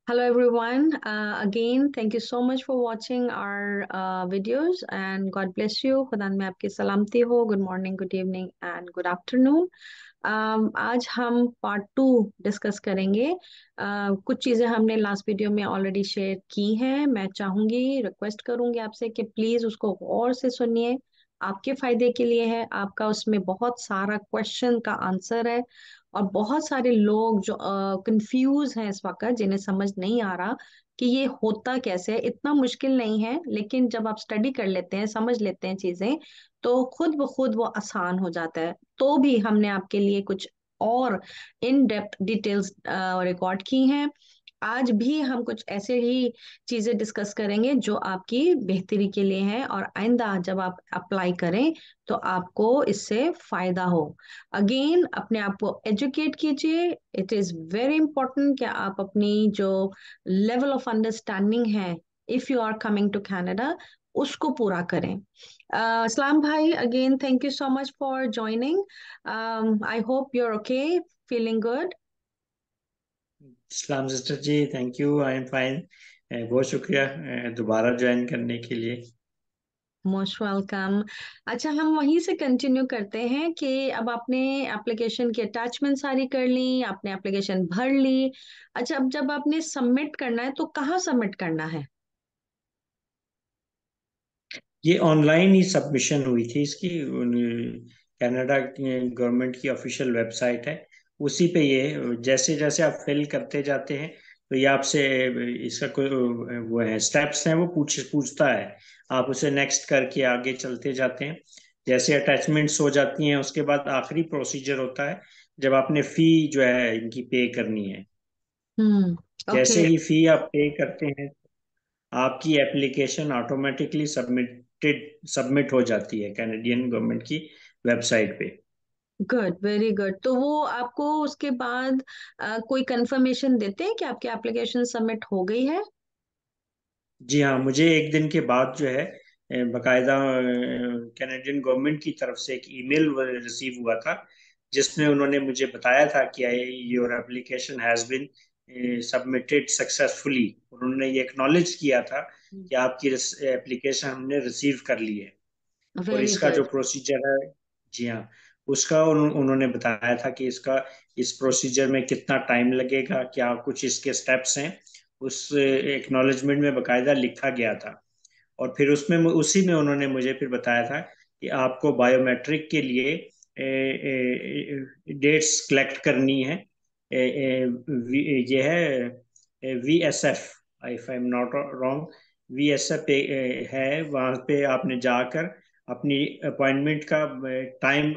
Hello everyone. Again, thank you so much for watching our videos and God bless you. खुदा में आपकी सलामती हो. Good morning, good evening and good afternoon. आज हम part 2 discuss करेंगे. कुछ चीज़ें हमने लास्ट वीडियो में ऑलरेडी शेयर की हैं. मैं चाहूँगी, रिक्वेस्ट करूँगी आपसे कि प्लीज़ उसको गौर से सुनिए. आपके फायदे के लिए है. आपका उसमें बहुत सारा क्वेश्चन का आंसर है और बहुत सारे लोग जो कंफ्यूज हैं इस वक्त, जिन्हें समझ नहीं आ रहा कि ये होता कैसे है. इतना मुश्किल नहीं है, लेकिन जब आप स्टडी कर लेते हैं, समझ लेते हैं चीजें, तो खुद ब खुद वो आसान हो जाता है. तो भी हमने आपके लिए कुछ और इन डेप्थ डिटेल्स रिकॉर्ड की हैं. आज भी हम कुछ ऐसे ही चीजें डिस्कस करेंगे जो आपकी बेहतरी के लिए हैं, और आइंदा जब आप अप्लाई करें तो आपको इससे फायदा हो. अगेन, अपने आप को एजुकेट कीजिए. इट इज वेरी इंपॉर्टेंट कि आप अपनी जो लेवल ऑफ अंडरस्टैंडिंग है, if you are coming to Canada, उसको पूरा करें. इस्लाम भाई, again thank you so much for joining. I hope you are okay, feeling good. Islam sister ji, thank you, I am fine. बहुत शुक्रिया दोबारा ज्वाइन करने के लिए। Most welcome. अच्छा, हम वहीं से कंटिन्यू करते हैं कि अब आपने एप्लीकेशन की अटैचमेंट सारी कर ली, आपने एप्लीकेशन भर ली. अच्छा, अब जब आपने सबमिट करना है तो कहाँ सबमिट करना है? ये ऑनलाइन ही सबमिशन हुई थी इसकी। कनाडा गवर्नमेंट की ऑफिशियल वेबसाइट है, उसी पे ये जैसे जैसे आप फिल करते जाते हैं तो ये आपसे इसका कोई वो है, स्टेप्स हैं, वो पूछता है। आप उसे नेक्स्ट करके आगे चलते जाते हैं। जैसे अटैचमेंट्स हो जाती हैं उसके बाद आखिरी प्रोसीजर होता है जब आपने फी जो है इनकी पे करनी है। हम्म. जैसे ओके. ही फी आप पे करते हैं आपकी एप्लीकेशन ऑटोमेटिकली सबमिट हो जाती है कैनेडियन गवर्नमेंट की वेबसाइट पे। Good, very good. तो वो आपको उसके बाद कोई कंफर्मेशन देते हैं कि आपकी एप्लीकेशन सबमिट हो गई है? जी हाँ, मुझे एक दिन के बाद जो है बकायदा कैनेडियन गवर्नमेंट की तरफ से एक ईमेल रिसीव हुआ था जिसमें उन्होंने मुझे बताया था कि your application has been submitted successfully. उन्होंने ये एक्नॉलेज किया था कि आपकी एप्लीकेशन हमने रिसीव कर ली है। और वेरी इसका जो गुड. प्रोसीजर है, जी हाँ, उसका उन्होंने बताया था कि इसका इस प्रोसीजर में कितना टाइम लगेगा, क्या कुछ इसके स्टेप्स हैं। उस एक्नॉलेजमेंट में बकायदा लिखा गया था। और फिर उसमें उसी में उन्होंने मुझे फिर बताया था कि आपको बायोमेट्रिक के लिए डेट्स कलेक्ट करनी है। ये है VSF, if I am not wrong, VSF है। वहाँ पे आपने जाकर अपनी अपॉइंटमेंट का टाइम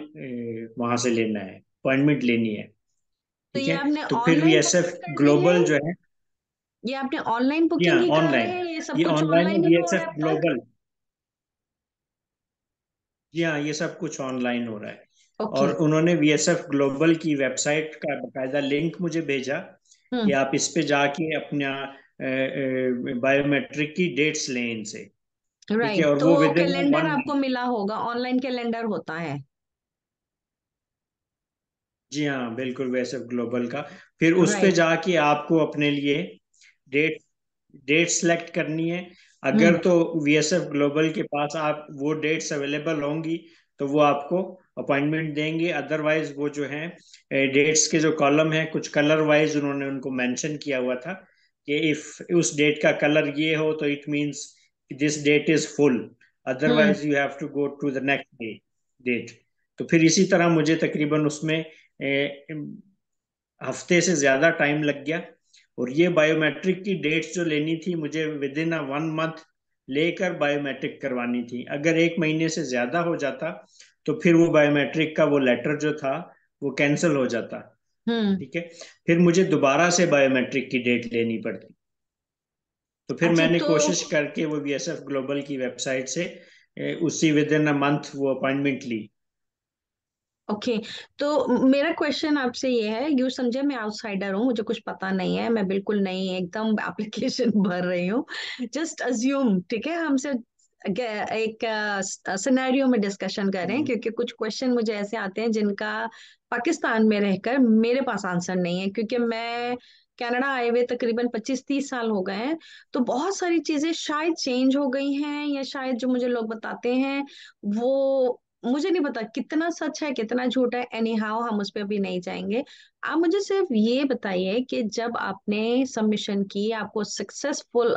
वहां से लेना है, अपॉइंटमेंट लेनी है। तो ठीक ये है। आपने तो फिर ऑनलाइन VSF बुकिंग करनी है? ग्लोबल जो है, ये आपने ऑनलाइन जी बुकिंग हाँ, ही करनी ऑनलाइन, है? ये सब ये कुछ ऑनलाइन है, ऑनलाइन ही हो रहा है VSF अब तक? ग्लोबल। जी हाँ, ये सब कुछ ऑनलाइन हो रहा है। ओके. और उन्होंने VSF ग्लोबल की वेबसाइट का बकायदा लिंक मुझे भेजा कि हम्म. आप इस पे जाके अपना बायोमेट्रिक की डेट्स लें इनसे। ठीक है, राइट. और तो वो वो विद इन कैलेंडर 1 मंथ। आपको मिला होगा, ऑनलाइन कैलेंडर होता है. जी हाँ, बिल्कुल VSF ग्लोबल का। फिर उस पे राइट. जाके आपको अपने लिए डेट डेट सेलेक्ट करनी है। हम्म. अगर तो VSF ग्लोबल के पास आप वो डेट्स अवेलेबल होंगी तो वो आपको अपॉइंटमेंट देंगे। अदरवाइज वो जो है डेट्स के जो कॉलम है, कुछ कलर वाइज उन्होंने उनको मेंशन किया हुआ था कि इफ उस डेट का कलर ये हो तो it means this date is full, hmm. Otherwise you have to go to the next day date. तो फिर इसी तरह मुझे तकरीबन उसमें हफ्ते से ज्यादा टाइम लग गया। और ये बायोमेट्रिक की डेट्स जो लेनी थी मुझे विद इन 1 मंथ लेकर बायोमेट्रिक करवानी थी। अगर एक महीने से ज्यादा हो जाता तो फिर वो बायोमेट्रिक का वो लेटर जो था वो कैंसिल हो जाता। हम्म. ठीक है। फिर मुझे दोबारा से बायोमेट्रिक की डेट लेनी पड़ती। तो फिर अच्छा. मैंने तो कोशिश करके वो VSF ग्लोबल की वेबसाइट से उसी विद इन 1 मंथ वो अपॉइंटमेंट ली। ओके. तो मेरा क्वेश्चन आपसे ये है, यू समझे मैं आउटसाइडर हूँ, मुझे कुछ पता नहीं है, मैं बिल्कुल नहीं एकदम एप्लीकेशन भर रही हूँ. जस्ट अज्यूम, ठीक है, हमसे एक सिनेरियो में डिस्कशन करें, हम्म। क्योंकि कुछ क्वेश्चन मुझे ऐसे आते हैं जिनका पाकिस्तान में रहकर मेरे पास आंसर नहीं है, क्योंकि मैं कनाडा आए हुए तकरीबन 25-30 साल हो गए हैं। तो बहुत सारी चीजें शायद चेंज हो गई हैं, या शायद जो मुझे लोग बताते हैं वो, मुझे नहीं पता कितना सच है कितना झूठ है। एनी हाउ हम उस पर अभी नहीं जाएंगे। आप मुझे सिर्फ ये बताइए कि जब आपने सबमिशन की, आपको सक्सेसफुल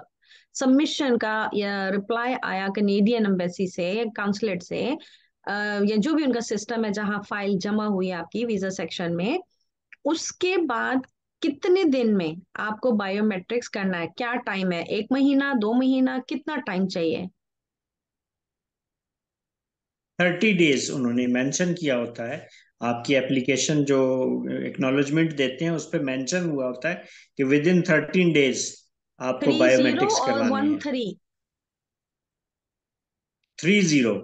सबमिशन का या रिप्लाई आया कनेडियन एम्बेसी से, काउंसलेट से, या जो भी उनका सिस्टम है जहां फाइल जमा हुई है आपकी वीजा सेक्शन में, उसके बाद कितने दिन में आपको बायोमेट्रिक्स करना है? क्या टाइम है, 1 महीना, 2 महीना, कितना टाइम चाहिए? 30 डेज उन्होंने मेंशन किया होता है। आपकी एप्लीकेशन जो एक्नॉलेजमेंट देते हैं उस पर मेंशन हुआ होता है कि विद इन 13 डेज आपको 30 बायोमेट्रिक्स और करवाने वन हैं। थ्री 30।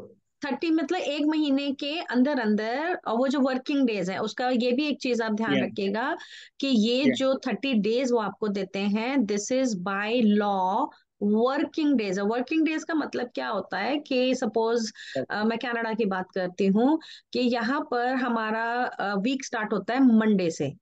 30 मतलब 1 महीने के अंदर अंदर। और वो जो वर्किंग डेज है उसका, ये भी एक चीज आप ध्यान या रखिएगा कि ये या जो 30 डेज वो आपको देते हैं, this is by law working days है। वर्किंग डेज का मतलब क्या होता है कि सपोज मैं कनाडा की बात करती हूँ, कि यहाँ पर हमारा वीक स्टार्ट होता है मंडे से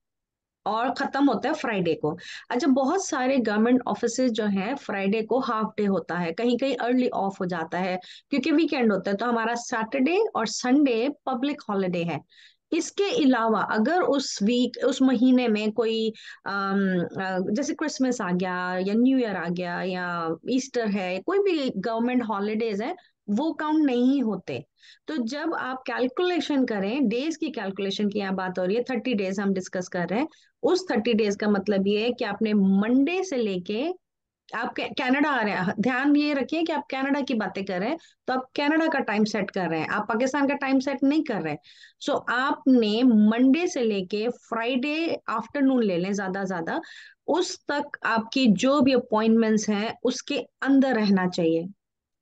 और खत्म होता है फ्राइडे को। अच्छा, बहुत सारे गवर्नमेंट ऑफिसेज जो हैं फ्राइडे को हाफ डे होता है, कहीं कहीं अर्ली ऑफ हो जाता है क्योंकि वीकेंड होता है। तो हमारा सैटरडे और संडे पब्लिक हॉलिडे है। इसके अलावा अगर उस वीक, उस महीने में कोई जैसे क्रिसमस आ गया या न्यू ईयर आ गया या ईस्टर है, कोई भी गवर्नमेंट हॉलीडेज है, वो काउंट नहीं होते। तो जब आप कैलकुलेशन करें, डेज की कैलकुलेशन की यहाँ बात हो रही है, 30 डेज हम डिस्कस कर रहे हैं। उस 30 डेज का मतलब ये है कि आपने मंडे से लेके, आप कनाडा आ रहे हैं, ध्यान ये रखिए कि आप कनाडा की बातें कर रहे हैं, तो आप कनाडा का टाइम सेट कर रहे हैं, आप पाकिस्तान का टाइम सेट नहीं कर रहे हैं। सो आपने मंडे से लेके फ्राइडे आफ्टरनून ले लें ज्यादा ज्यादा, उस तक आपकी जो भी अपॉइंटमेंट्स हैं उसके अंदर रहना चाहिए।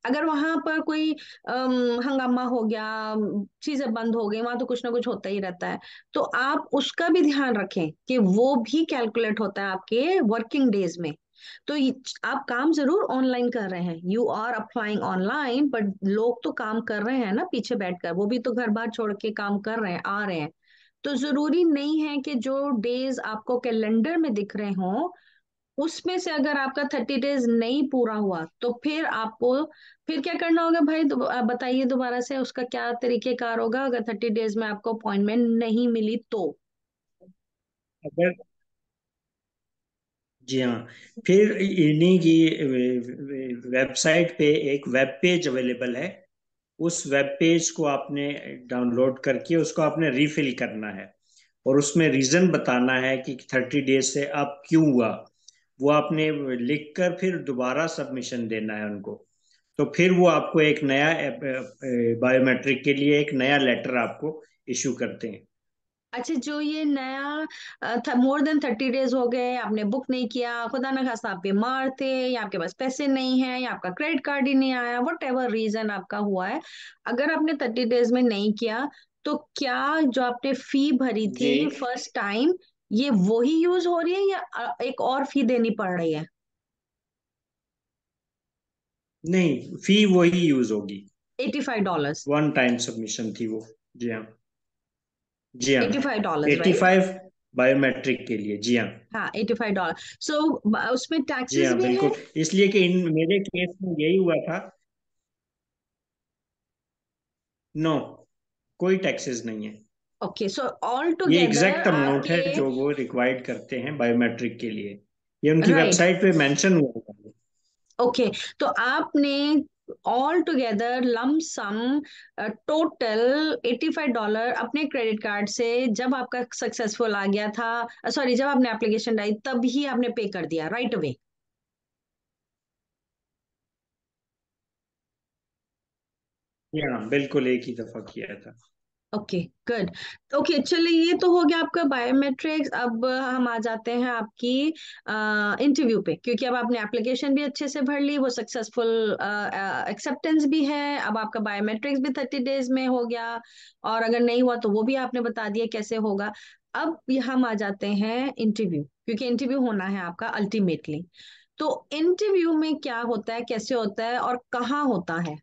अगर वहां पर कोई हंगामा हो गया, चीजें बंद हो गई, वहां तो कुछ ना कुछ होता ही रहता है। तो आप उसका भी ध्यान रखें कि वो भी कैलकुलेट होता है आपके वर्किंग डेज में। तो आप काम जरूर ऑनलाइन कर रहे हैं, you are applying online, but लोग तो काम कर रहे हैं ना पीछे बैठकर, वो भी तो घर बार छोड़ के काम कर रहे हैं, आ रहे हैं। तो जरूरी नहीं है कि जो डेज आपको कैलेंडर में दिख रहे हों उसमें से अगर आपका 30 डेज नहीं पूरा हुआ तो फिर आपको, फिर क्या करना होगा भाई? आप बताइए दोबारा से, उसका क्या तरीकेकार होगा अगर 30 डेज में आपको अपॉइंटमेंट नहीं मिली तो? अगर जी हाँ, फिर इन्हीं की वेबसाइट पे एक वेब पेज अवेलेबल है। उस वेब पेज को आपने डाउनलोड करके उसको आपने रीफिल करना है और उसमें रीजन बताना है कि 30 डेज से अब क्यों हुआ। वो आपने लिख कर फिर दोबारा सबमिशन देना है उनको। तो फिर वो आपको एक नया बायोमेट्रिक के लिए एक नया लेटर आपको इशू करते हैं। अच्छा, जो ये नया था, मोर देन 30 डेज हो गए, आपने बुक नहीं किया, खुदा ना खास्ता आप बीमार थे, या आपके पास पैसे नहीं है, या आपका क्रेडिट कार्ड ही नहीं आया, वट एवर रीजन आपका हुआ है, अगर आपने 30 डेज में नहीं किया, तो क्या जो आपने फी भरी जी थी फर्स्ट टाइम, ये वही यूज हो रही है या एक और फी देनी पड़ रही है? नहीं, फी वही यूज होगी। $85। वन टाइम सबमिशन थी वो। जी हाँ। जी हाँ। $85, एट्टी राइट? फाइव बायोमेट्रिक के लिए। जी हाँ। हाँ, $85। सो उसमें जी टैक्सेस हाँ भी है? बिल्कुल। इसलिए कि इन मेरे केस में यही हुआ था। नो, कोई टैक्सेस नहीं है। ओके, सो ऑल ये टुगेदर एग्जैक्ट अमाउंट है आपके, जो वो रिक्वायर्ड करते हैं बायोमेट्रिक के लिए। ये उनकी राइट, वेबसाइट पे मेंशन हुआ है। ओके। तो आपने all together lump sum total $85 अपने क्रेडिट कार्ड से, जब आपका सक्सेसफुल आ गया था, सॉरी, जब आपने एप्लीकेशन डाली तभी आपने पे कर दिया राइट अवे? जी हाँ बिल्कुल, एक ही दफा किया था। Okay, good. ओके, चलिए, ये तो हो गया आपका बायोमेट्रिक्स। अब हम आ जाते हैं आपकी इंटरव्यू पे, क्योंकि अब आपने एप्लीकेशन भी अच्छे से भर ली, वो सक्सेसफुल एक्सेप्टेंस भी है, अब आपका बायोमेट्रिक्स भी 30 डेज में हो गया, और अगर नहीं हुआ तो वो भी आपने बता दिया कैसे होगा। अब हम आ जाते हैं इंटरव्यू, क्योंकि इंटरव्यू होना है आपका अल्टीमेटली। तो इंटरव्यू में क्या होता है, कैसे होता है और कहाँ होता है?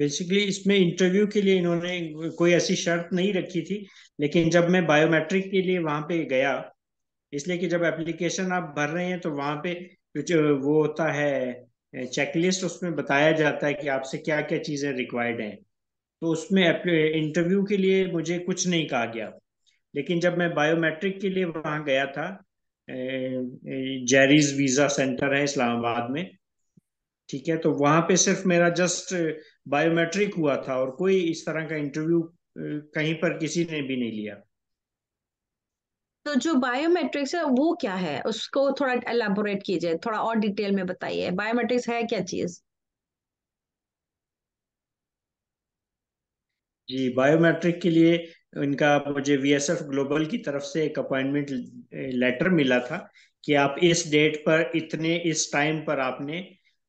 बेसिकली इसमें इंटरव्यू के लिए इन्होंने कोई ऐसी शर्त नहीं रखी थी, लेकिन जब मैं बायोमेट्रिक के लिए वहां पे गया, इसलिए कि जब एप्लीकेशन आप भर रहे हैं तो वहां पे कुछ वो होता है चेकलिस्ट, उसमें बताया जाता है कि आपसे क्या क्या चीजें रिक्वायर्ड हैं। तो उसमें इंटरव्यू के लिए मुझे कुछ नहीं कहा गया। लेकिन जब मैं बायोमेट्रिक के लिए वहां गया था, जेरीज वीजा सेंटर है इस्लामाबाद में, ठीक है, तो वहां पे सिर्फ मेरा जस्ट बायोमेट्रिक हुआ था और कोई इस तरह का इंटरव्यू कहीं पर किसी ने भी नहीं लिया। तो जो बायोमेट्रिक्स है वो क्या है, उसको थोड़ा एलाबोरेट कीजिए, थोड़ा और डिटेल में बताइए, बायोमेट्रिक्स है क्या चीज। जी, बायोमेट्रिक के लिए इनका मुझे वीएसएफ ग्लोबल की तरफ से एक अपॉइंटमेंट लेटर मिला था कि आप इस डेट पर इतने इस टाइम पर आपने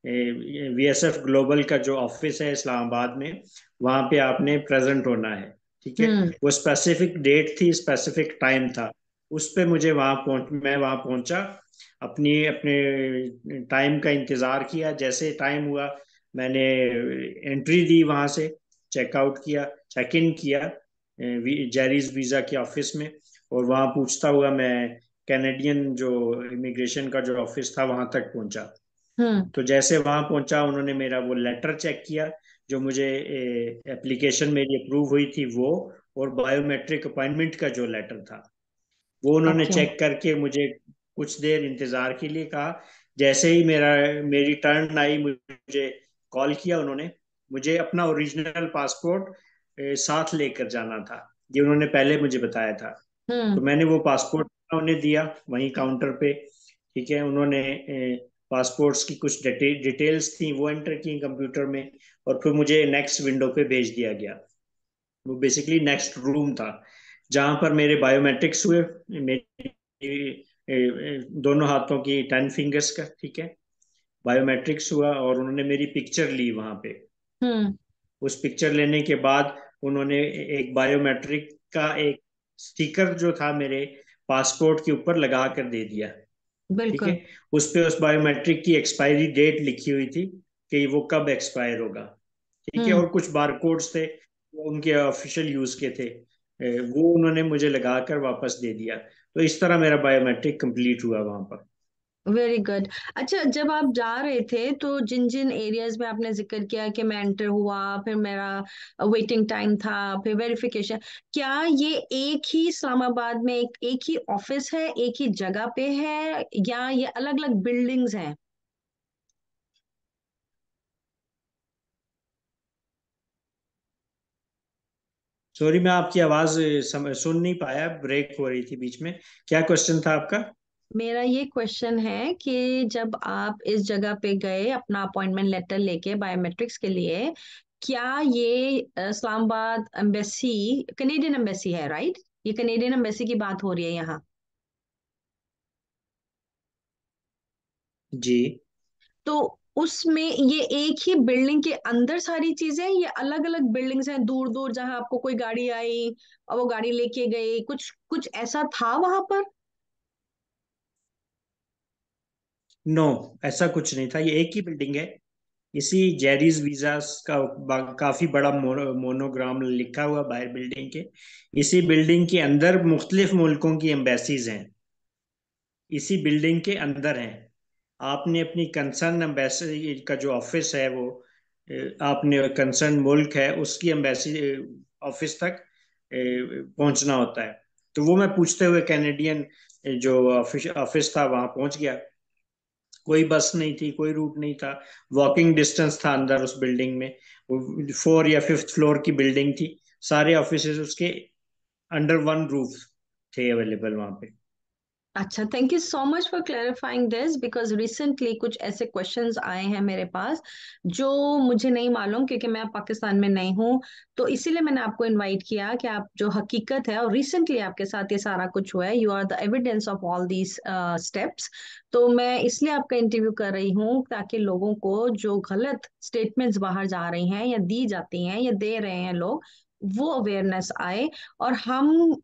वीएसएफ ग्लोबल का जो ऑफिस है इस्लामाबाद में, वहां पे आपने प्रेजेंट होना है। ठीक है, हम्म। वो स्पेसिफिक डेट थी, स्पेसिफिक टाइम था। उस पे मुझे मैं वहां पहुंचा, अपनी अपने टाइम का इंतजार किया। जैसे टाइम हुआ, मैंने एंट्री दी वहां से, चेकआउट किया, चेक इन किया जेरीज वीजा के ऑफिस में, और वहां पूछता हुआ मैं कैनेडियन जो इमिग्रेशन का जो ऑफिस था वहां तक पहुंचा। हम्म। तो जैसे वहां पहुंचा, उन्होंने मेरा वो लेटर चेक किया, जो मुझे एप्लीकेशन मेरी अप्रूव हुई थी वो, और बायोमेट्रिक अपॉइंटमेंट का जो लेटर था वो उन्होंने ओके। चेक करके मुझे कुछ देर इंतजार के लिए कहा। जैसे ही मेरी टर्न आई, मुझे कॉल किया उन्होंने। मुझे अपना ओरिजिनल पासपोर्ट साथ लेकर जाना था, ये उन्होंने पहले मुझे बताया था। तो हम्म। मैंने वो पासपोर्ट उन्हें दिया वहीं काउंटर पे। ठीक है, उन्होंने पासपोर्ट्स की कुछ डिटेल्स थी वो एंटर की कंप्यूटर में, और फिर मुझे नेक्स्ट विंडो पे भेज दिया गया। वो बेसिकली नेक्स्ट रूम था जहां पर मेरे बायोमेट्रिक्स हुए, मेरी दोनों हाथों की 10 फिंगर्स का, ठीक है, बायोमेट्रिक्स हुआ, और उन्होंने मेरी पिक्चर ली वहां पे। हम्म। उस पिक्चर लेने के बाद उन्होंने एक बायोमेट्रिक का एक स्टिकर जो था मेरे पासपोर्ट के ऊपर लगा कर दे दिया। ठीक बिल्कुल। है, उस पे उस बायोमेट्रिक की एक्सपायरी डेट लिखी हुई थी कि वो कब एक्सपायर होगा। ठीक है, हम्म। और कुछ बारकोड्स थे वो उनके ऑफिशियल यूज के थे, वो उन्होंने मुझे लगाकर वापस दे दिया। तो इस तरह मेरा बायोमेट्रिक कंप्लीट हुआ वहां पर। Very good. अच्छा, जब आप जा रहे थे तो जिन जिन एरियाज में आपने जिक्र किया कि मैं एंटर हुआ, फिर मेरा वेटिंग टाइम था, फिर वेरिफिकेशन, क्या ये एक ही इस्लामाबाद में एक ही ऑफिस है, एक ही जगह पे है, या ये अलग अलग बिल्डिंग्स हैं? सॉरी, मैं आपकी आवाज सुन नहीं पाया, ब्रेक हो रही थी बीच में। क्या क्वेश्चन था आपका? मेरा ये क्वेश्चन है कि जब आप इस जगह पे गए अपना अपॉइंटमेंट लेटर लेके बायोमेट्रिक्स के लिए, क्या ये इस्लामाबाद एम्बेसी, कनेडियन एम्बेसी है, राइट? ये कनेडियन एम्बेसी की बात हो रही है यहाँ? जी। तो उसमें ये एक ही बिल्डिंग के अंदर सारी चीजें, ये अलग अलग बिल्डिंग्स हैं दूर दूर, जहां आपको कोई गाड़ी आई और वो गाड़ी लेके गई, कुछ कुछ ऐसा था वहां पर? नो, ऐसा कुछ नहीं था, ये एक ही बिल्डिंग है। इसी जेरीज वीजास का काफी बड़ा मोनोग्राम लिखा हुआ बाहर बिल्डिंग के। इसी बिल्डिंग के अंदर मुख्तलिफ मुल्कों की एम्बेसीज हैं, इसी बिल्डिंग के अंदर हैं। आपने अपनी कंसर्न एम्बेसी का जो ऑफिस है वो आपने कंसर्न मुल्क है उसकी एम्बेसी ऑफिस तक पहुंचना होता है। तो वो मैं पूछते हुए कैनेडियन जो ऑफिस ऑफिस था वहां पहुंच गया। कोई बस नहीं थी, कोई रूट नहीं था, वॉकिंग डिस्टेंस था अंदर उस बिल्डिंग में। वो 4 या 5th फ्लोर की बिल्डिंग थी, सारे ऑफिसेज उसके अंडर वन रूफ थे अवेलेबल वहां पे। अच्छा, thank you so much for clarifying this, because recently कुछ ऐसे क्वेश्चंस आए हैं मेरे पास जो मुझे नहीं मालूम, क्योंकि मैं पाकिस्तान में नहीं हूँ। तो इसीलिए मैंने आपको इनवाइट किया कि आप जो हकीकत है, और रिसेंटली आपके साथ ये सारा कुछ हुआ है, you are the evidence of all these steps. तो मैं इसलिए आपका इंटरव्यू कर रही हूँ ताकि लोगों को जो गलत स्टेटमेंट्स बाहर जा रही हैं या दी जाती हैं या दे रहे हैं लोग, वो अवेयरनेस आए, और हम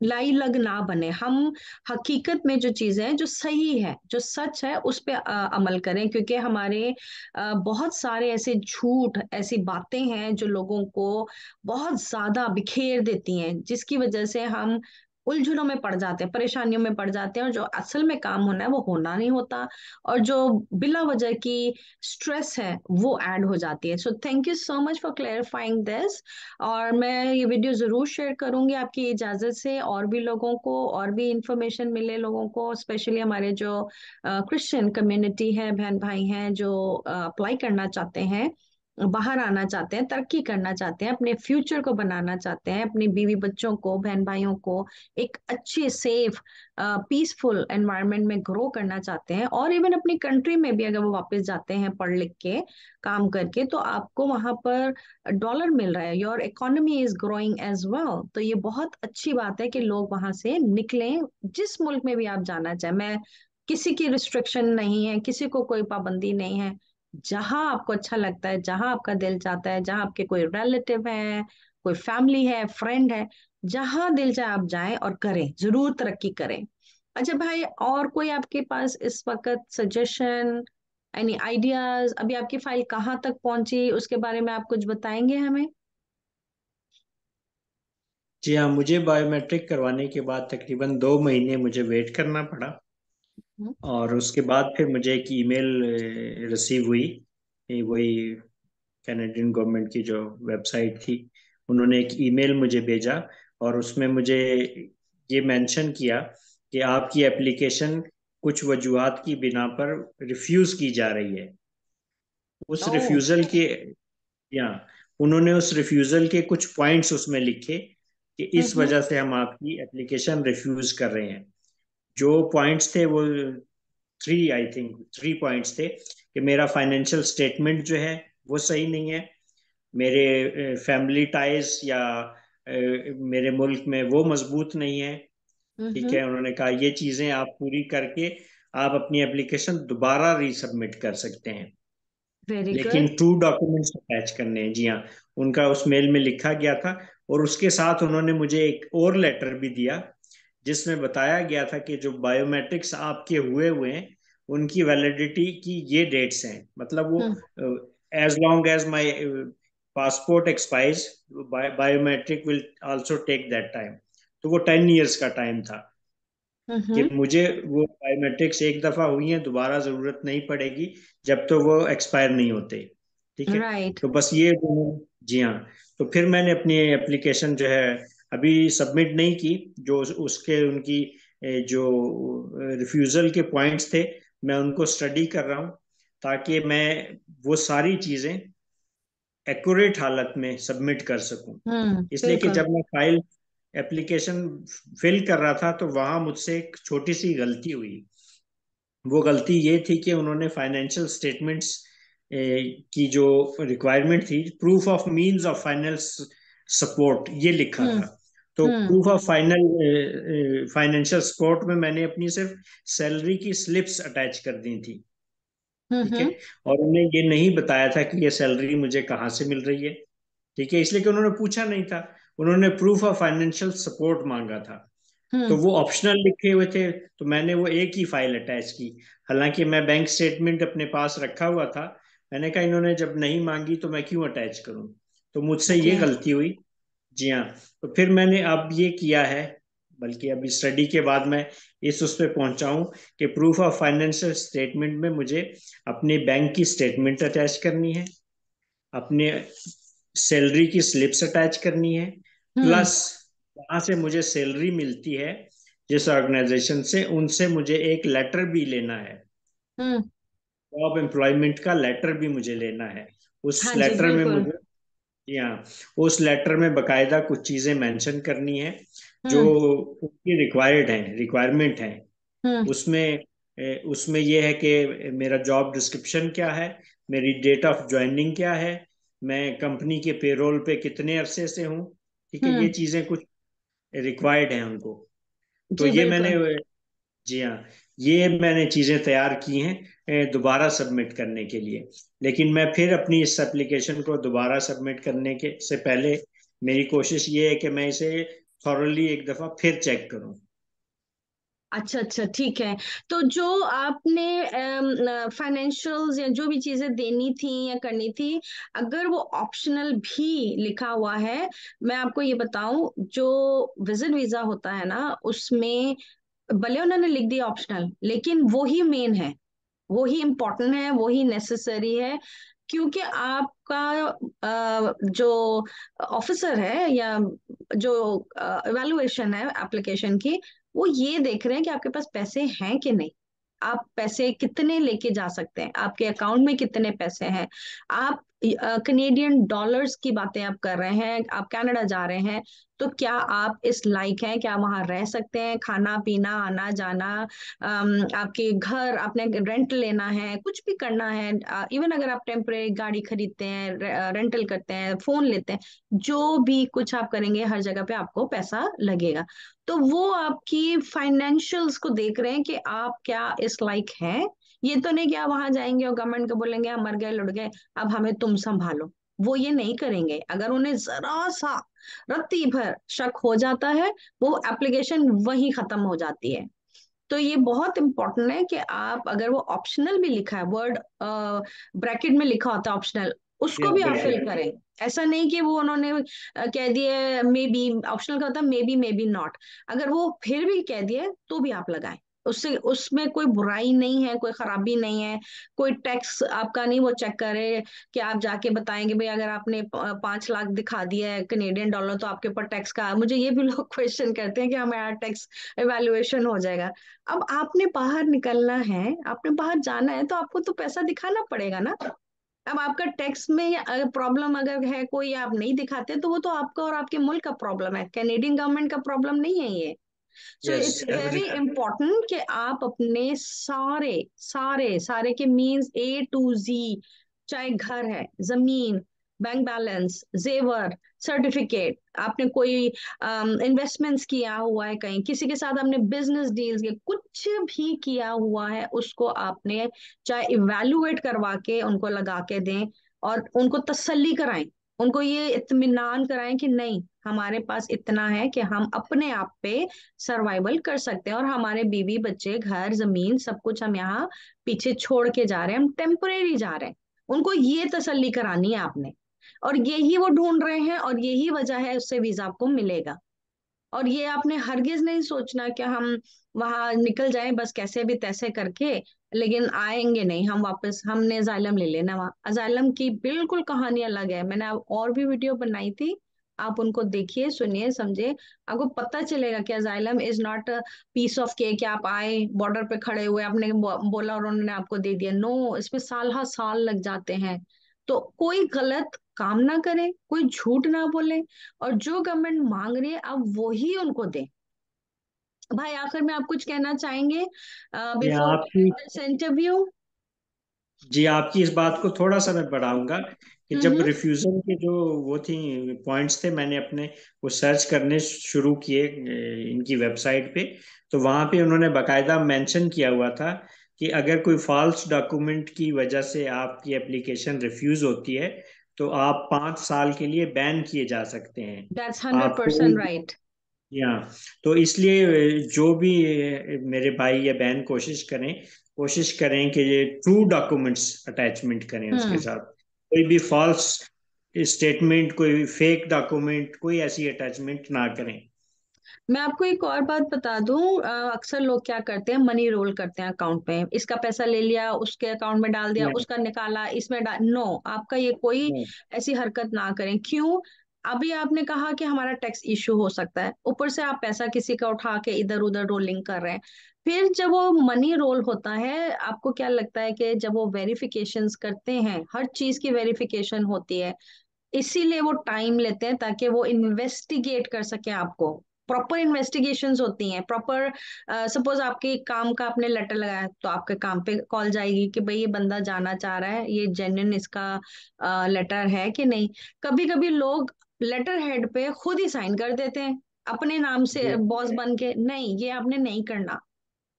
लाई लग ना बने हम। हकीकत में जो चीजें हैं, जो सही है, जो सच है, उस पे अमल करें, क्योंकि हमारे बहुत सारे ऐसे झूठ, ऐसी बातें हैं जो लोगों को बहुत ज्यादा बिखेर देती हैं, जिसकी वजह से हम उलझनों में पड़ जाते हैं, परेशानियों में पड़ जाते हैं, और जो असल में काम होना है वो होना नहीं होता, और जो बिला वजह की स्ट्रेस है वो ऐड हो जाती है। So thank you so much for clarifying this. और मैं ये वीडियो जरूर शेयर करूंगी आपकी इजाजत से, और भी लोगों को और भी इंफॉर्मेशन मिले लोगों को, स्पेशली हमारे जो क्रिश्चियन कम्युनिटी है, बहन भाई हैं जो अप्लाई करना चाहते हैं, बाहर आना चाहते हैं, तरक्की करना चाहते हैं, अपने फ्यूचर को बनाना चाहते हैं, अपनी बीवी बच्चों को, बहन भाइयों को एक अच्छे सेफ पीसफुल एनवायरनमेंट में ग्रो करना चाहते हैं, और इवन अपनी कंट्री में भी अगर वो वापस जाते हैं पढ़ लिख के, काम करके, तो आपको वहां पर डॉलर मिल रहा है, your economy is growing as well. तो ये बहुत अच्छी बात है कि लोग वहां से निकलें, जिस मुल्क में भी आप जाना चाहें। मैं किसी की रिस्ट्रिक्शन नहीं है, किसी को कोई पाबंदी नहीं है। जहां आपको अच्छा लगता है, जहां आपका दिल चाहता है, जहां आपके कोई रिलेटिव है, कोई फैमिली है, फ्रेंड है, जहां दिल चाहे आप जाएं और करें, जरूर तरक्की करें। अच्छा भाई, और कोई आपके पास इस वक्त सजेशन, एनी आइडियाज? अभी आपकी फाइल कहाँ तक पहुंची, उसके बारे में आप कुछ बताएंगे हमें? जी हाँ, मुझे बायोमेट्रिक करवाने के बाद तकरीबन 2 महीने मुझे वेट करना पड़ा। हम्म। और उसके बाद फिर मुझे एक ईमेल रिसीव हुई। वही कैनेडियन गवर्नमेंट की जो वेबसाइट थी, उन्होंने एक ईमेल मुझे भेजा। और उसमें मुझे ये मेंशन किया कि आपकी एप्लीकेशन कुछ वजूहात की बिना पर रिफ्यूज की जा रही है। उस ओह। रिफ्यूजल के, या उन्होंने उस रिफ्यूजल के कुछ पॉइंट्स उसमें लिखे कि इस हम्म। वजह से हम आपकी एप्लीकेशन रिफ्यूज कर रहे हैं। जो पॉइंट्स थे वो आई थिंक 3 पॉइंट्स थे कि मेरा फाइनेंशियल स्टेटमेंट जो है वो सही नहीं है, मेरे फैमिली टाइज या मेरे मुल्क में वो मजबूत नहीं है। ठीक हम्म। है, उन्होंने कहा ये चीजें आप पूरी करके आप अपनी एप्लीकेशन दोबारा रीसबमिट कर सकते हैं, वेरी लेकिन गुड। 2 डॉक्यूमेंट्स अटैच करने हैं। जी हाँ, उनका उस मेल में लिखा गया था। और उसके साथ उन्होंने मुझे एक और लेटर भी दिया जिसमें बताया गया था कि जो बायोमेट्रिक्स आपके हुए हुए हैं उनकी वैलिडिटी की ये डेट्स हैं, मतलब वो hmm. As long as my passport expires, biometric will also take that time. तो वो 10 ईयर्स का टाइम था कि हम्म। मुझे वो बायोमेट्रिक्स एक दफा हुई है, दोबारा जरूरत नहीं पड़ेगी जब तो वो एक्सपायर नहीं होते। ठीक है, राइट। तो बस ये दोनों। जी हाँ, तो फिर मैंने अपनी एप्लीकेशन जो है अभी सबमिट नहीं की। जो उसके उनकी जो रिफ्यूजल के पॉइंट्स थे, मैं उनको स्टडी कर रहा हूँ ताकि मैं वो सारी चीजें एक्यूरेट हालत में सबमिट कर सकूं। इसलिए कि बिल्कुल। जब मैं फाइल एप्लीकेशन फिल कर रहा था तो वहां मुझसे एक छोटी सी गलती हुई। वो गलती ये थी कि उन्होंने फाइनेंशियल स्टेटमेंट्स की जो रिक्वायरमेंट थी, proof of means of final support, ये लिखा हम्म। था। तो हम्म। प्रूफ ऑफ फाइनेंशियल सपोर्ट में मैंने अपनी सिर्फ सैलरी की स्लिप्स अटैच कर दी थी। ठीक है, हम्म। और उन्हें ये नहीं बताया था कि ये सैलरी मुझे कहाँ से मिल रही है। ठीक है, इसलिए कि उन्होंने पूछा नहीं था। उन्होंने प्रूफ ऑफ फाइनेंशियल सपोर्ट मांगा था, तो हम्म। वो ऑप्शनल लिखे हुए थे, तो मैंने वो एक ही फाइल अटैच की। हालांकि मैं बैंक स्टेटमेंट अपने पास रखा हुआ था। मैंने कहा इन्होंने जब नहीं मांगी तो मैं क्यों अटैच करूं, तो मुझसे जी। ये गलती हुई। जी हाँ, तो फिर मैंने अब ये किया है, बल्कि अभी स्टडी के बाद मैं इस उस पे पहुंचा हूं कि प्रूफ ऑफ फाइनेंशियल स्टेटमेंट में मुझे अपनी बैंक की स्टेटमेंट अटैच करनी है, अपने सैलरी की स्लिप्स अटैच करनी है, हम्म। प्लस वहां से मुझे सैलरी मिलती है जिस ऑर्गेनाइजेशन से, उनसे मुझे एक लेटर भी लेना है। हम्म। जॉब एम्प्लॉयमेंट का लेटर भी मुझे लेना है। उस हाँ जी, लेटर में बिल्कुल। मुझे, जी हाँ, उस लेटर में बकायदा कुछ चीजें मेंशन करनी है जो हम्म। उनकी रिक्वायरमेंट है। हम्म। उसमें उसमें यह है कि मेरा जॉब डिस्क्रिप्शन क्या है, मेरी डेट ऑफ ज्वाइनिंग क्या है, मैं कंपनी के पेरोल पे कितने अरसे से हूँ। ठीक है, ये हम्म। चीजें कुछ रिक्वायर्ड हैं उनको। तो जी ये मैंने, बिल्कुल। जी हाँ, ये मैंने चीजें तैयार की हैं दोबारा सबमिट करने के लिए। लेकिन मैं फिर अपनी इस एप्लीकेशन को दोबारा सबमिट करने के से पहले मेरी कोशिश ये है कि मैं इसे थॉरली एक दफा फिर चेक करूं। अच्छा अच्छा, ठीक है। तो जो आपने फाइनेंशियल्स या जो भी चीजें देनी थी या करनी थी, अगर वो ऑप्शनल भी लिखा हुआ है, मैं आपको ये बताऊं, जो विजिट वीजा होता है ना, उसमें भले उन्होंने लिख दिया ऑप्शनल, लेकिन वो ही मेन है, वो ही इम्पोर्टेंट है, वो ही नेसेसरी है। क्योंकि आपका जो ऑफिसर है या जो इवेलुएशन है एप्लीकेशन की, वो ये देख रहे हैं कि आपके पास पैसे हैं कि नहीं, आप पैसे कितने लेके जा सकते हैं, आपके अकाउंट में कितने पैसे हैं। आप कनेडियन डॉलर्स की बातें आप कर रहे हैं, आप कनाडा जा रहे हैं, तो क्या आप इस लायक हैं, क्या वहां रह सकते हैं, खाना पीना आना जाना, आपके घर, आपने रेंट लेना है, कुछ भी करना है, इवन अगर आप टेम्परेरी गाड़ी खरीदते हैं, रेंटल करते हैं, फोन लेते हैं, जो भी कुछ आप करेंगे हर जगह पे आपको पैसा लगेगा। तो वो आपकी फाइनेंशियल्स को देख रहे हैं कि आप क्या इस लायक हैं। ये तो नहीं कि आप वहां जाएंगे और गवर्नमेंट को बोलेंगे हम मर गए लुट गए, अब हमें तुम संभालो। वो ये नहीं करेंगे। अगर उन्हें जरा सा रत्ती भर शक हो जाता है, वो एप्लीकेशन वहीं खत्म हो जाती है। तो ये बहुत इंपॉर्टेंट है कि आप, अगर वो ऑप्शनल भी लिखा है, वर्ड ब्रैकेट में लिखा होता है ऑप्शनल, उसको यस भी आप बिल्कुल। फिल करें। ऐसा नहीं कि वो उन्होंने कह दिए मे बी, ऑप्शनल का होता है मे बी नॉट, अगर वो फिर भी कह दिए तो भी आप लगाएं। उससे, उसमें कोई बुराई नहीं है, कोई खराबी नहीं है। कोई टैक्स आपका नहीं वो चेक करे कि आप जाके बताएंगे भाई अगर आपने 5 लाख दिखा दिया है कनेडियन डॉलर तो आपके ऊपर टैक्स का, मुझे ये भी लोग क्वेश्चन करते हैं कि हमारा टैक्स इवेल्युएशन हो जाएगा। अब आपने बाहर निकलना है, आपने बाहर जाना है, तो आपको तो पैसा दिखाना पड़ेगा ना। अब आपका टैक्स में प्रॉब्लम अगर है कोई, आप नहीं दिखाते, तो वो तो आपका और आपके मुल्क का प्रॉब्लम है, कैनेडियन गवर्नमेंट का प्रॉब्लम नहीं है ये। So yes it's very every. Important कि आप अपने सारे सारे सारे के मीन्स A to Z, चाहे घर है, जमीन, बैंक बैलेंस, जेवर, सर्टिफिकेट, आपने कोई इन्वेस्टमेंट्स किया हुआ है कहीं, किसी के साथ आपने बिजनेस डील्स के, कुछ भी किया हुआ है, उसको आपने चाहे इवेलुएट करवा के उनको लगा के दें, और उनको तसल्ली कराएं, उनको ये इत्मीनान कराएं कि नहीं, हमारे पास इतना है कि हम अपने आप पे सर्वाइवल कर सकते हैं, और हमारे बीवी बच्चे घर जमीन सब कुछ हम यहाँ पीछे छोड़ के जा रहे हैं, हम टेम्परेरी जा रहे हैं। उनको ये तसल्ली करानी है आपने, और यही वो ढूंढ रहे हैं, और यही वजह है उससे वीजा आपको मिलेगा। और ये आपने हरगिज नहीं सोचना कि हम वहां निकल जाएं बस कैसे भी तैसे करके, लेकिन आएंगे नहीं हम वापस, हमने अजाइलम ले लेना। वहां अजाइलम की बिल्कुल कहानी अलग है, मैंने और भी वीडियो बनाई थी, आप उनको देखिए, सुनिए, समझे, आपको पता चलेगा कि asylum is not a piece of cake कि आप आए बॉर्डर पे खड़े हुए, आपने बोला और उन्होंने आपको दे दिया। नो, इसमें साल हा साल लग जाते हैं। तो कोई गलत काम ना करे, कोई झूठ ना बोले, और जो गवर्नमेंट मांग रही है आप वो ही उनको दें। भाई आखिर में आप कुछ कहना चाहेंगे ये बिफोर आपकी, दिस इंटरव्यू? जी आपकी इस बात को थोड़ा सा मैं बढ़ाऊंगा कि जब हम्म। रिफ्यूजल के जो वो थी पॉइंट्स थे, मैंने अपने वो सर्च करने शुरू किए इनकी वेबसाइट पे, तो वहां पे उन्होंने बकायदा मेंशन किया हुआ था कि अगर कोई फॉल्स डॉक्यूमेंट की वजह से आपकी एप्लीकेशन रिफ्यूज होती है तो आप 5 साल के लिए बैन किए जा सकते हैं। दैट्स हंड्रेड आप कोई, परसेंट राइट। या, तो इसलिए जो भी मेरे भाई या बहन कोशिश करें कि ये ट्रू डॉक्यूमेंट्स अटैचमेंट करें उसके हम्म। साथ। कोई भी फॉल्स स्टेटमेंट, कोई फेक डॉक्यूमेंट, कोई ऐसी अटैचमेंट ना करें। मैं आपको एक और बात बता दूं, अक्सर लोग क्या करते हैं, मनी रोल करते हैं अकाउंट में, इसका पैसा ले लिया उसके अकाउंट में डाल दिया, नहीं, उसका निकाला इसमें डाल, नो, आपका ये कोई नहीं, ऐसी हरकत ना करें। क्यों? अभी आपने कहा कि हमारा टैक्स इशू हो सकता है, ऊपर से आप पैसा किसी का उठा के इधर उधर रोलिंग कर रहे हैं। फिर जब वो मनी रोल होता है, आपको क्या लगता है कि जब वो वेरिफिकेशंस करते हैं, हर चीज की वेरिफिकेशन होती है, इसीलिए वो टाइम लेते हैं ताकि वो इन्वेस्टिगेट कर सके आपको। प्रॉपर इन्वेस्टिगेशंस होती हैं, प्रॉपर। सपोज आपके काम का आपने लेटर लगाया, तो आपके काम पे कॉल जाएगी कि भाई ये बंदा जाना चाह रहा है, ये जेन्युइन इसका लेटर है कि नहीं। कभी कभी लोग लेटर हेड पे खुद ही साइन कर देते हैं अपने नाम से, जी, बॉस बन के, नहीं ये आपने नहीं करना।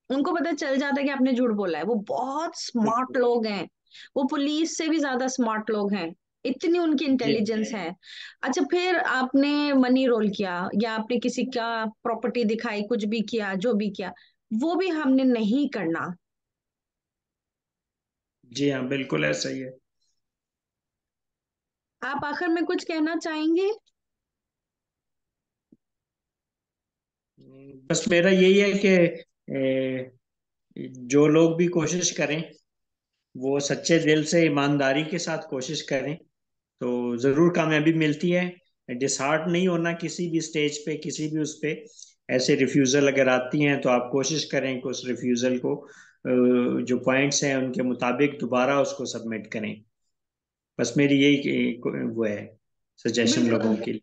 उनको पता चल जाता है कि आपने झूठ बोला है, वो बहुत स्मार्ट बिल्कुल। लोग हैं, वो पुलिस से भी ज्यादा स्मार्ट लोग हैं। इतनी उनकी जी इंटेलिजेंस है। अच्छा, फिर आपने मनी रोल किया या आपने किसी का प्रॉपर्टी दिखाई, कुछ भी किया, जो भी किया, वो भी हमने नहीं करना। जी हाँ, बिल्कुल ऐसा ही है। आप आखिर में कुछ कहना चाहेंगे? बस मेरा यही है कि जो लोग भी कोशिश करें वो सच्चे दिल से ईमानदारी के साथ कोशिश करें तो जरूर कामयाबी मिलती है। डिसहार्ट नहीं होना किसी भी स्टेज पे, किसी भी उस पे। ऐसे रिफ्यूजल अगर आती हैं तो आप कोशिश करें कि उस रिफ्यूजल को जो पॉइंट्स हैं उनके मुताबिक दोबारा उसको सबमिट करें। बस मेरी यही वो है सजेशन बिल्कुल। लोगों के लिए।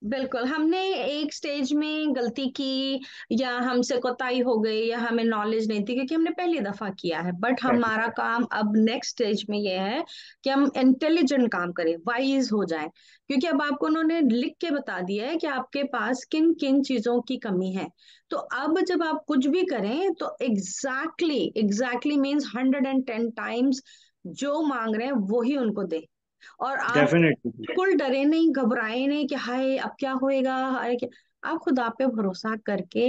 बिल्कुल, हमने एक स्टेज में गलती की या हमसे कोताही हो गई या हमें नॉलेज नहीं थी क्योंकि हमने पहली दफा किया है, बट हमारा काम अब नेक्स्ट स्टेज में ये है कि हम इंटेलिजेंट काम करें, वाइज हो जाएं, क्योंकि अब आपको उन्होंने लिख के बता दिया है कि आपके पास किन किन चीजों की कमी है। तो अब जब आप कुछ भी करें तो एग्जैक्टली एग्जैक्टली मीन्स 110 टाइम्स जो मांग रहे हैं वही उनको दे। और आप डेफिनेटली। बिल्कुल डरे नहीं, घबराए नहीं कि हाय अब क्या होएगा, हाय क्या। आप खुदा पे भरोसा करके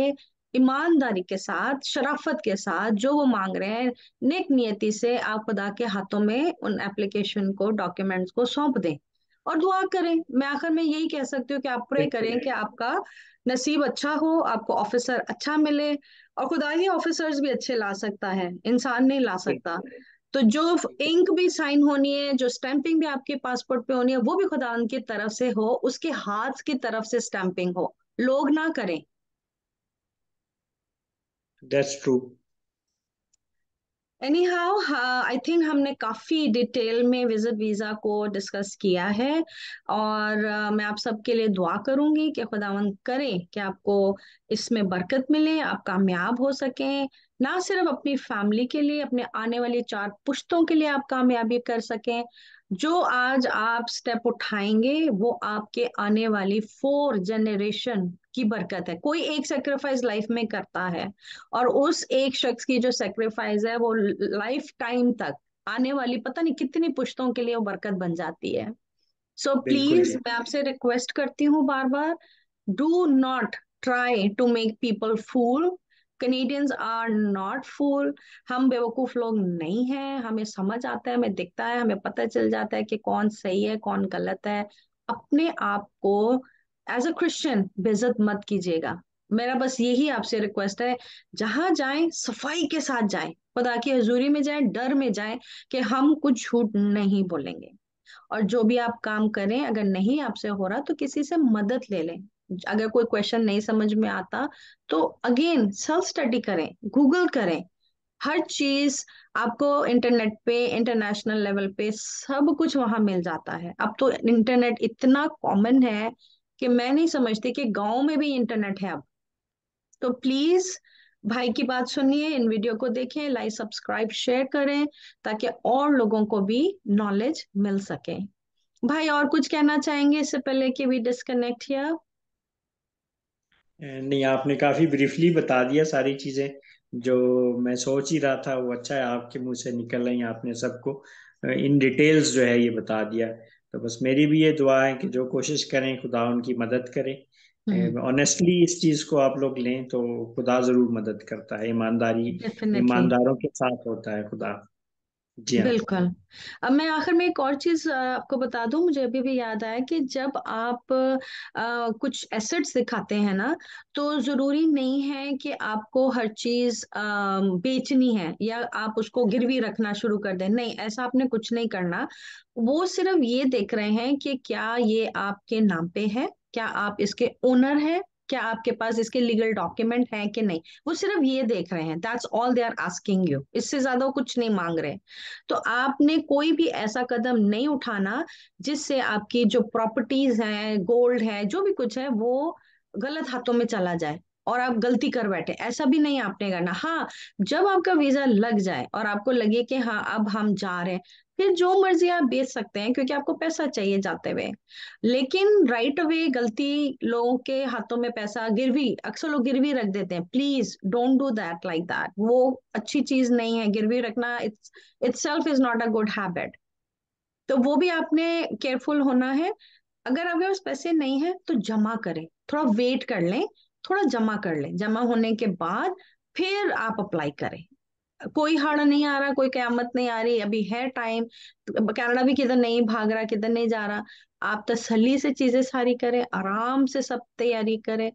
ईमानदारी के साथ, शराफत के साथ जो वो मांग रहे हैं, नेक नियति से आप खुदा के हाथों में उन एप्लीकेशन को, डॉक्यूमेंट्स को सौंप दें और दुआ करें। मैं आखिर में यही कह सकती हूँ कि आप प्रे बिल्कुल करें कि आपका नसीब अच्छा हो, आपको ऑफिसर अच्छा मिले। और खुदा ही ऑफिसर्स भी अच्छे ला सकता है, इंसान नहीं ला सकता। तो जो इंक भी साइन होनी है, जो स्टैंपिंग भी आपके पासपोर्ट पे होनी है, वो भी खुदा उनकी तरफ से हो, उसके हाथ की तरफ से स्टैंपिंग हो, लोग ना करें। That's true. Any how, I think हमने काफी डिटेल में विजिट वीजा को डिस्कस किया है। और मैं आप सबके लिए दुआ करूंगी कि खुदावंद करे कि आपको इसमें बरकत मिले, आप कामयाब हो सकें, ना सिर्फ अपनी फैमिली के लिए, अपने आने वाली 4 पुश्तों के लिए आप कामयाबी कर सकें। जो आज आप स्टेप उठाएंगे वो आपके आने वाली 4 जनरेशन की बरकत है। कोई एक सेक्रीफाइस लाइफ में करता है और उस एक शख्स की जो सेक्रीफाइस है वो लाइफ टाइम तक, आने वाली पता नहीं कितनी पुश्तों के लिए वो बरकत बन जाती है। सो बिल्कुल प्लीज जी। मैं आपसे रिक्वेस्ट करती हूँ बार बार, do not try to make people fool. Canadians are not fool. हम बेवकूफ लोग नहीं हैं, हमें समझ आता है, हमें दिखता है, हमें पता चल जाता है कि कौन सही है कौन गलत है। अपने आप को एज अ क्रिश्चियन बेइज्जत मत कीजिएगा। मेरा बस यही आपसे रिक्वेस्ट है, जहां जाएं सफाई के साथ जाएं, खुदा की हजूरी में जाएं, डर में जाएं कि हम कुछ झूठ नहीं बोलेंगे। और जो भी आप काम करें, अगर नहीं आपसे हो रहा तो किसी से मदद ले लें। अगर कोई क्वेश्चन नहीं समझ में आता तो अगेन सेल्फ स्टडी करें, गूगल करें। हर चीज आपको इंटरनेट पे, इंटरनेशनल लेवल पे सब कुछ वहां मिल जाता है। अब तो इंटरनेट इतना कॉमन है कि मैं नहीं समझती कि गांव में भी इंटरनेट है अब। तो प्लीज भाई की बात सुनिए, इन वीडियो को देखें, लाइक सब्सक्राइब शेयर करें ताकि और लोगों को भी नॉलेज मिल सके। भाई और कुछ कहना चाहेंगे इससे पहले कि वी डिस्कनेक्ट हियर? नहीं, आपने काफी ब्रीफली बता दिया सारी चीजें। जो मैं सोच ही रहा था वो अच्छा है आपके मुंह से निकल रही, आपने सबको इन डिटेल्स जो है ये बता दिया। तो बस मेरी भी ये दुआ है कि जो कोशिश करें खुदा उनकी मदद करे। ऑनेस्टली इस चीज को आप लोग लें तो खुदा जरूर मदद करता है। ईमानदारी, डेफिनेटली। ईमानदारों के साथ होता है खुदा। जी हाँ। बिल्कुल। अब मैं आखिर में एक और चीज आपको बता दूं, मुझे अभी भी याद आया कि जब आप कुछ एसेट्स दिखाते हैं ना, तो जरूरी नहीं है कि आपको हर चीज बेचनी है या आप उसको गिरवी रखना शुरू कर दें। नहीं, ऐसा आपने कुछ नहीं करना। वो सिर्फ ये देख रहे हैं कि क्या ये आपके नाम पे है, क्या आप इसके ओनर हैं, क्या आपके पास इसके लीगल डॉक्यूमेंट हैं कि नहीं। वो सिर्फ ये देख रहे हैं, that's all they are asking you, इससे ज्यादा वो कुछ नहीं मांग रहे। तो आपने कोई भी ऐसा कदम नहीं उठाना जिससे आपकी जो प्रॉपर्टीज हैं, गोल्ड है, जो भी कुछ है, वो गलत हाथों में चला जाए और आप गलती कर बैठे। ऐसा भी नहीं आपने करना। हाँ, जब आपका वीजा लग जाए और आपको लगे कि हाँ अब हम जा रहे हैं, फिर जो मर्जी आप बेच सकते हैं क्योंकि आपको पैसा चाहिए जाते हुए। लेकिन राइट अवे गलती, लोगों के हाथों में पैसा गिरवी, अक्सर लोग गिरवी रख देते हैं। Please don't do that like that, वो अच्छी चीज नहीं है गिरवी रखना। It's itself is not a good habit. तो वो भी आपने केयरफुल होना है। अगर आपके पास पैसे नहीं है तो जमा करें, थोड़ा वेट कर लें, थोड़ा जमा कर लें, जमा होने के बाद फिर आप अप्लाई करें। कोई हाड़ नहीं आ रहा, कोई कयामत नहीं आ रही, अभी है टाइम। कनाडा भी किधर नहीं भाग रहा, किधर नहीं जा रहा। आप तसल्ली से चीजें सारी करें, आराम से सब तैयारी करें,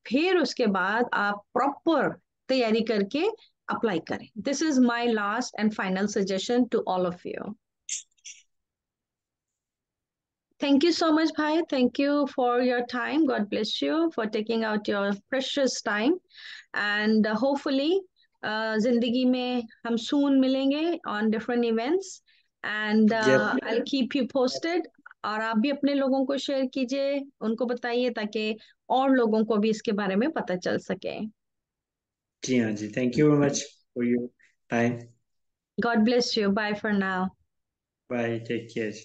फिर उसके बाद आप प्रॉपर तैयारी करके अप्लाई करें। This is my last and final suggestion to all of you. Thank you so much, Bhai. Thank you for your time. God bless you for taking out your precious time. And hopefully, जिंदगी में हम soon मिलेंगे on different events. And जब I'll keep you posted. और आप भी अपने लोगों को शेयर कीजिए, उनको बताइए ताकि और लोगों को भी इसके बारे में पता चल सके। जी हाँ जी, thank you very much for your time. God bless you. Bye for now. Bye, take care.